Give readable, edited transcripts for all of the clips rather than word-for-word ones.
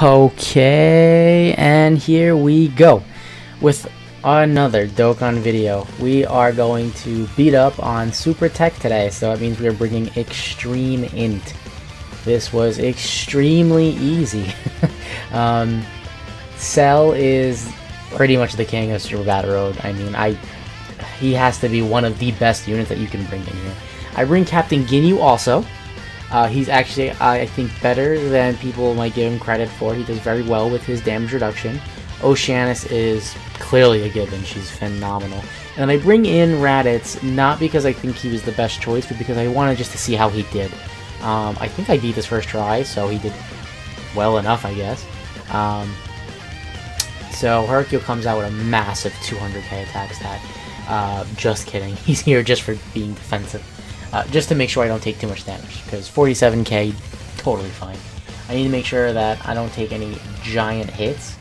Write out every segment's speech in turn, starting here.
Okay, and here we go with another Dokkan video. We are going to beat up on Super Tech today, so that means we are bringing Extreme Int. This was extremely easy. Cell is pretty much the king of Super Battle Road. I mean, he has to be one of the best units that you can bring in here. I bring Captain Ginyu also. He's actually, I think, better than people might give him credit for. He does very well with his damage reduction. Oceanus is clearly a given. She's phenomenal. And I bring in Raditz, not because I think he was the best choice, but because I wanted just to see how he did. I think I beat this first try, so he did well enough, I guess. So Hercule comes out with a massive 200k attack stat. Just kidding. He's here just for being defensive. Just to make sure I don't take too much damage, because 47k, totally fine. I need to make sure that I don't take any giant hits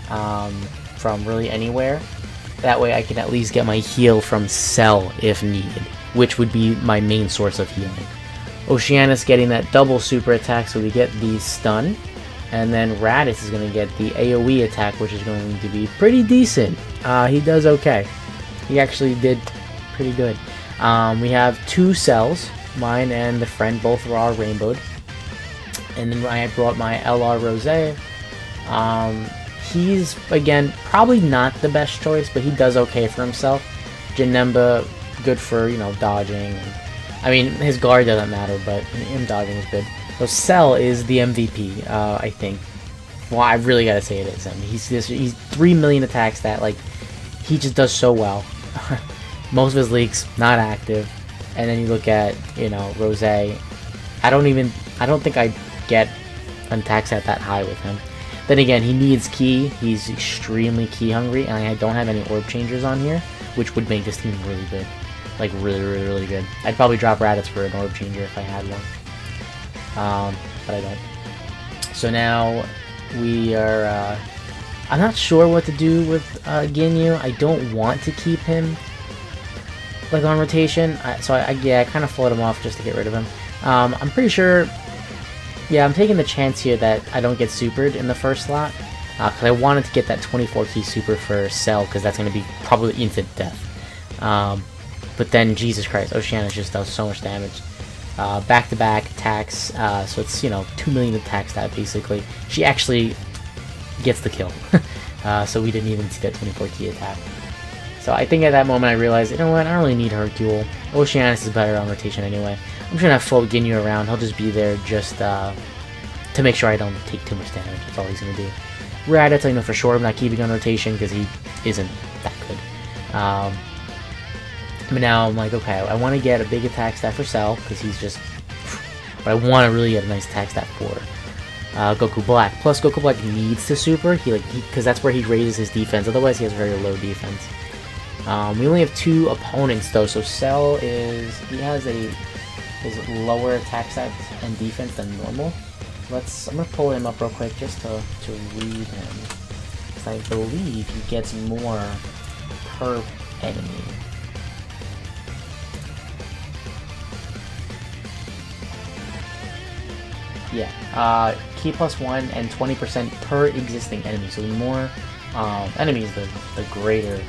from really anywhere. That way I can at least get my heal from Cell if needed, which would be my main source of healing. Oceanus getting that double super attack, so we get the stun. And then Raditz is going to get the AoE attack, which is going to be pretty decent. He does okay. He actually did pretty good. We have two cells, mine and the friend, both are rainbowed. And then I brought my LR Rosé. He's, again, probably not the best choice, but he does okay for himself. Janemba, good for, you know, dodging. I mean, his guard doesn't matter, but him dodging is good. So Cell is the MVP, I think. Well, I really gotta say it is him. He's 3 million attack stat, like, he just does so well. Most of his leaks not active, and then you look at, you know, Rosé. I don't think I get an attack stat that high with him. Then again, he needs key. He's extremely key hungry, and I don't have any orb changers on here, which would make this team really good, like really good. I'd probably drop Raditz for an orb changer if I had one, but I don't. So now we are. I'm not sure what to do with Ginyu. I don't want to keep him like on rotation, so I kind of float him off just to get rid of him. I'm pretty sure, yeah, I'm taking the chance here that I don't get supered in the first slot, because I wanted to get that 24 key super for Cell, because that's going to be probably instant death. But then, Jesus Christ, Oceanus just does so much damage. Back-to-back attacks, so it's, you know, 2 million attack stat basically. She actually gets the kill, so we didn't even see that 24 key attack. So I think at that moment I realized, you know what, I don't really need Hercule. Oceanus is better on rotation anyway. I'm just gonna float Ginyu around. He'll just be there just to make sure I don't take too much damage. That's all he's gonna do. Raditz, I know for sure I'm not keeping on rotation because he isn't that good. But now I'm like, okay, I want to get a big attack stat for Cell because he's just. But I want to really get a nice attack stat for Goku Black. Plus, Goku Black needs to super because that's where he raises his defense. Otherwise, he has very low defense. We only have two opponents though, so Cell has his lower attack stats and defense than normal. I'm gonna pull him up real quick just to read him. Because I believe he gets more per enemy. Yeah, key +1 and 20% per existing enemy. So the more enemies, the greater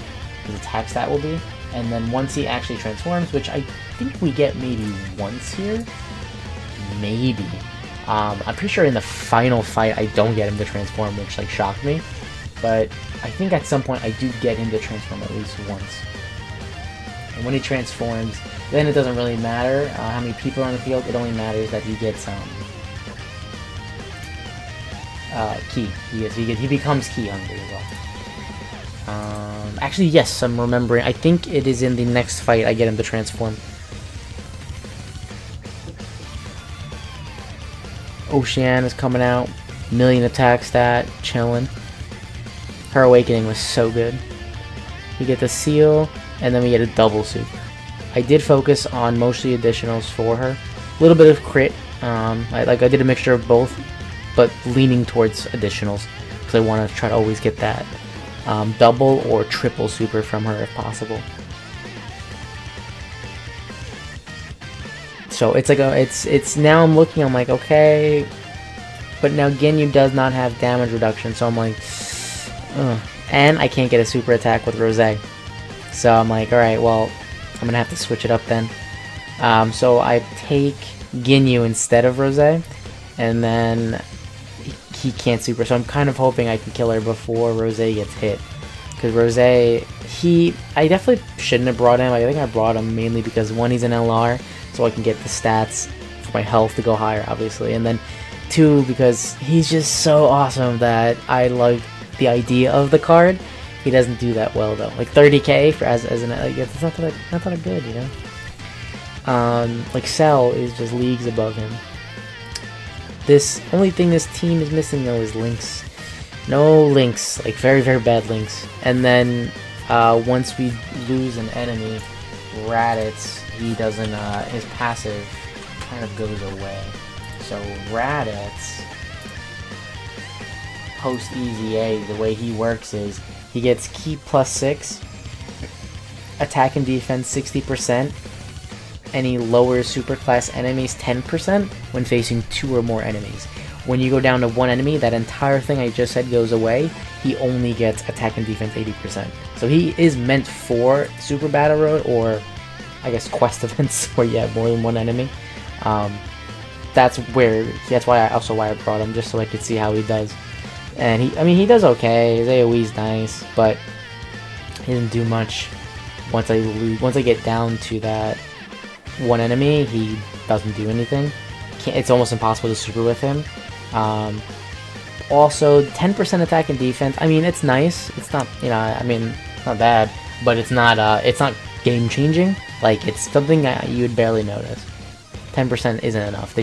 his attack stat will be. And then once he actually transforms, which I think we get maybe once here, maybe. I'm pretty sure in the final fight I don't get him to transform, which like shocked me. But I think at some point I do get him to transform at least once. And when he transforms, then it doesn't really matter how many people are on the field. It only matters that he gets key. He becomes key hungry as well. Actually, yes, I'm remembering. I think it is in the next fight I get him to transform. Ocean is coming out. Million attack stat. Chilling. Her awakening was so good. We get the seal, and then we get a double super. I did focus on mostly additionals for her. A little bit of crit. I did a mixture of both, but leaning towards additionals because I want to try to always get that double or triple super from her if possible. So it's like it's now I'm looking, I'm like, okay, but now Ginyu does not have damage reduction, so I'm like, ugh. And I can't get a super attack with Rose. So I'm like, alright, well, I'm gonna have to switch it up then. So I take Ginyu instead of Rose, and then he can't super, so I'm kind of hoping I can kill her before Rose gets hit. Because Rose, I definitely shouldn't have brought him. I think I brought him mainly because, one, he's an LR, so I can get the stats for my health to go higher, obviously, and then two, because he's just so awesome that I like the idea of the card. He doesn't do that well though. Like 30k for as an like, it's not that good, you know. Like Cell is just leagues above him. This only thing this team is missing though is Lynx. No Lynx, like very bad Lynx. And then once we lose an enemy, Raditz, he doesn't his passive kind of goes away. So Raditz post EZA, the way he works is he gets Ki +6, attack and defense 60%, and he lowers superclass enemies 10% when facing 2 or more enemies. When you go down to 1 enemy, that entire thing I just said goes away. He only gets attack and defense 80%. So he is meant for Super Battle Road, or I guess quest events where you have more than 1 enemy. That's why I brought him, just so I could see how he does. And he does okay. His AoE's nice, but he doesn't do much. Once I get down to that 1 enemy, he doesn't do anything. It's almost impossible to super with him. Also, 10% attack and defense. I mean, it's nice. It's not, not bad, but it's not game changing. Like, it's something that you would barely notice. 10% isn't enough. They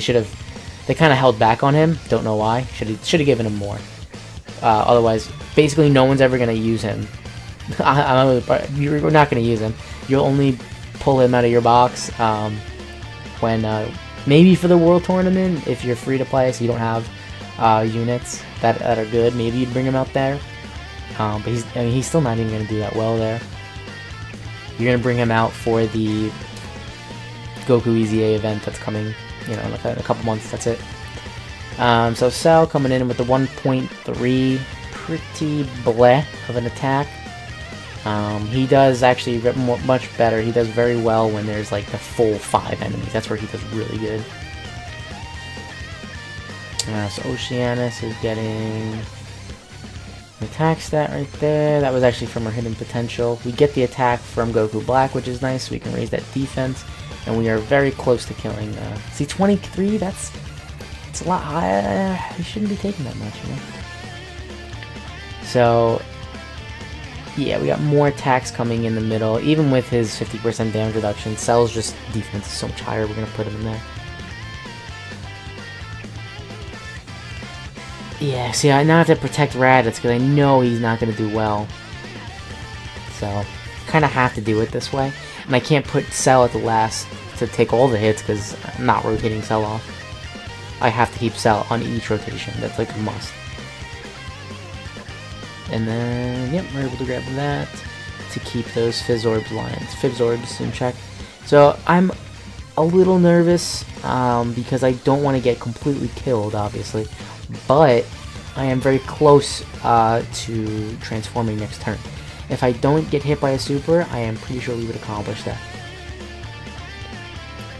kind of held back on him. Don't know why. Should have given him more. Otherwise, basically, no one's ever gonna use him. You're not gonna use him. You'll only pull him out of your box when maybe for the World Tournament, if you're free to play, so you don't have units that are good. Maybe you'd bring him out there. But he's still not even gonna do that well there. You're gonna bring him out for the Goku EZA event that's coming, in a couple months. That's it. So Cell coming in with the 1.3, pretty bleh of an attack. He does actually much better. He does very well when there's like the full 5 enemies. That's where he does really good. So Oceanus is getting an attack stat right there. That was actually from our hidden potential. We get the attack from Goku Black, which is nice, so we can raise that defense. And we are very close to killing. See, 23, it's a lot higher. He shouldn't be taking that much, So, yeah, we got more attacks coming in the middle. Even with his 50% damage reduction, Cell's just defense is so much higher. We're going to put him in there. Yeah, see, I now have to protect Raditz because I know he's not going to do well. So, kind of have to do it this way. And I can't put Cell at the last to take all the hits because I'm not rotating Cell off. I have to keep Cell on each rotation. That's like a must. And then, yep, we're able to grab that to keep those Fizzorb in check. So I'm a little nervous because I don't want to get completely killed, obviously. But I am very close to transforming next turn. If I don't get hit by a super, I am pretty sure we would accomplish that.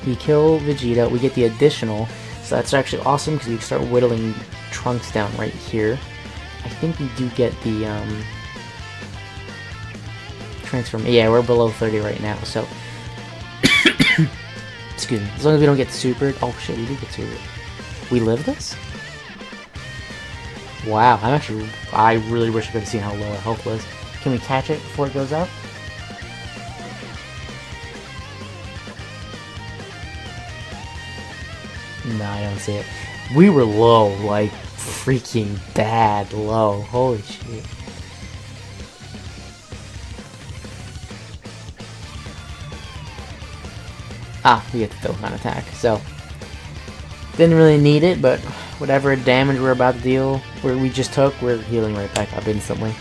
We kill Vegeta, we get the additional, so that's actually awesome because we start whittling Trunks down right here. I think we do get the transform. Yeah, we're below 30 right now, so excuse me. As long as we don't get supered. Oh shit, we do get supered. We live this? Wow, I really wish I could have seen how low our health was. Can we catch it before it goes up? No, I don't see it. We were low, like freaking bad low. Holy shit. Ah, we get the Dokkan attack, so didn't really need it, but whatever damage we're about to deal, we just took, we're healing right back up instantly.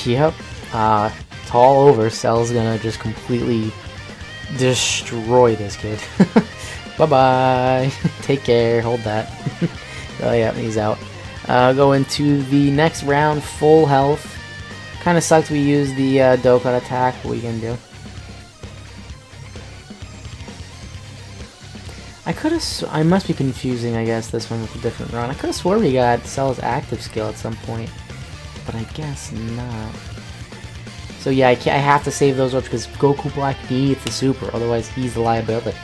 Yep. It's all over. Cell's gonna just completely destroy this kid. Bye-bye. Take care. Hold that. Oh, yeah, he's out. Go into the next round, full health. Kind of sucks we used the Dokkan attack. What are you gonna do? I could have. I must be confusing, I guess, this one with a different run. I could have swore we got Cell's active skill at some point, but I guess not. So yeah, I have to save those orbs because Goku Black needs the super, otherwise he's the liability.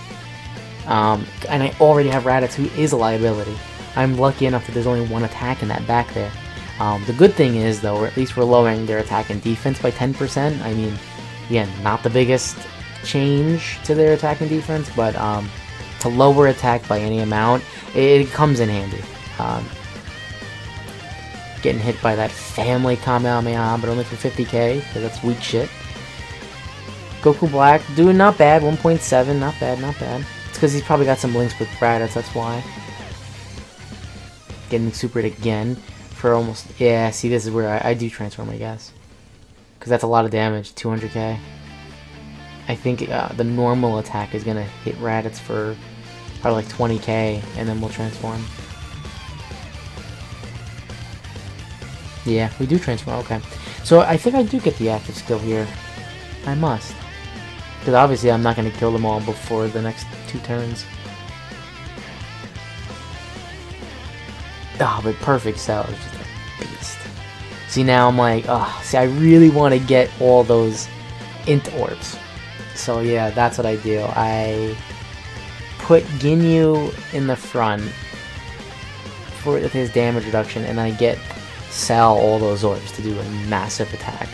And I already have Raditz, who is a liability. I'm lucky enough that there's only one attack in that back there. The good thing is, though, or at least we're lowering their attack and defense by 10%. I mean, again, not the biggest change to their attack and defense, but to lower attack by any amount, it comes in handy. Getting hit by that family Kamehameha, but only for 50k, because that's weak shit. Goku Black, doing not bad, 1.7, not bad, not bad. It's because he's probably got some links with Raditz, that's why. Getting supered again for almost... Yeah, see, this is where I do transform, I guess. Because that's a lot of damage, 200k. I think the normal attack is going to hit Raditz for probably like 20k, and then we'll transform. Yeah, we do transform, okay. So I think I do get the active skill here. I must. Because obviously I'm not going to kill them all before the next 2 turns. Oh, but perfect Cell is just a beast. See, now I'm like, oh, see, I really want to get all those int orbs. So yeah, that's what I do. I put Ginyu in the front for his damage reduction, and I get Cell all those orbs to do a massive attack.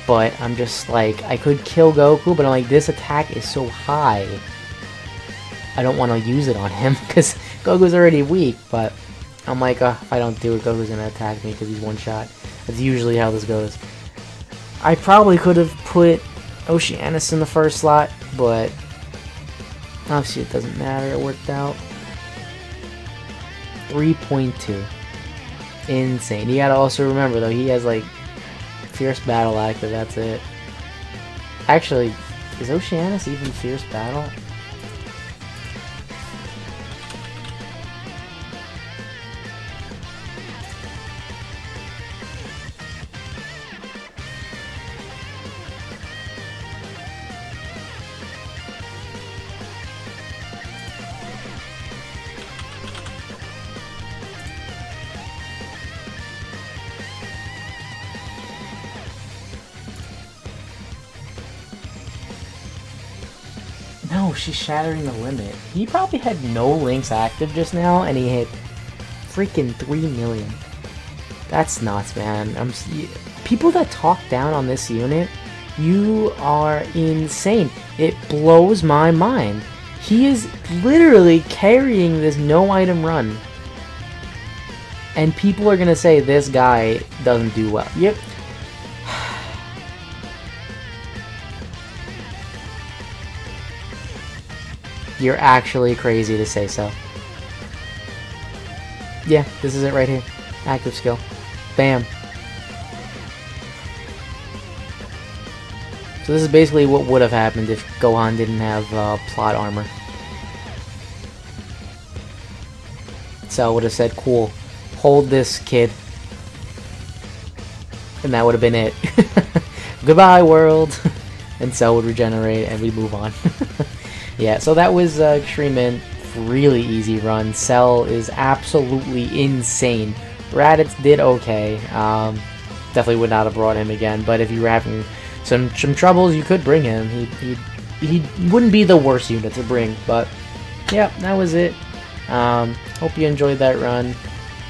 But I'm just like, I could kill Goku, but I'm like, this attack is so high. I don't want to use it on him, because Goku's already weak, but I'm like, if I don't do it, Goku's going to attack me because he's one shot. That's usually how this goes. I probably could have put Oceanus in the first slot, but obviously it doesn't matter, it worked out. 3.2. Insane. You gotta also remember, though, he has, like, Fierce Battle active, that's it. Actually, is Oceanus even Fierce Battle? No, she's shattering the limit. He probably had no links active just now, and he hit freaking 3 million. That's nuts, man. People that talk down on this unit, you are insane. It blows my mind. He is literally carrying this no-item run. And people are gonna say this guy doesn't do well. Yep. You're actually crazy to say so. Yeah, this is it right here. Active skill. Bam. So this is basically what would have happened if Gohan didn't have plot armor. Cell would have said, cool, hold this, kid. And that would have been it. Goodbye, world. And Cell would regenerate and we move on. Yeah, so that was Extreme Int. Really easy run. Cell is absolutely insane. Raditz did okay. Definitely would not have brought him again, but if you were having some troubles, you could bring him. He wouldn't be the worst unit to bring, but yeah, that was it. Hope you enjoyed that run.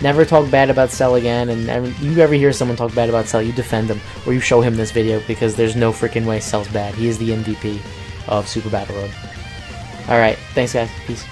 Never talk bad about Cell again, and you ever hear someone talk bad about Cell, you defend them, or you show him this video, because there's no freaking way Cell's bad. He is the MVP of Super Battle Road. Alright, thanks guys. Peace.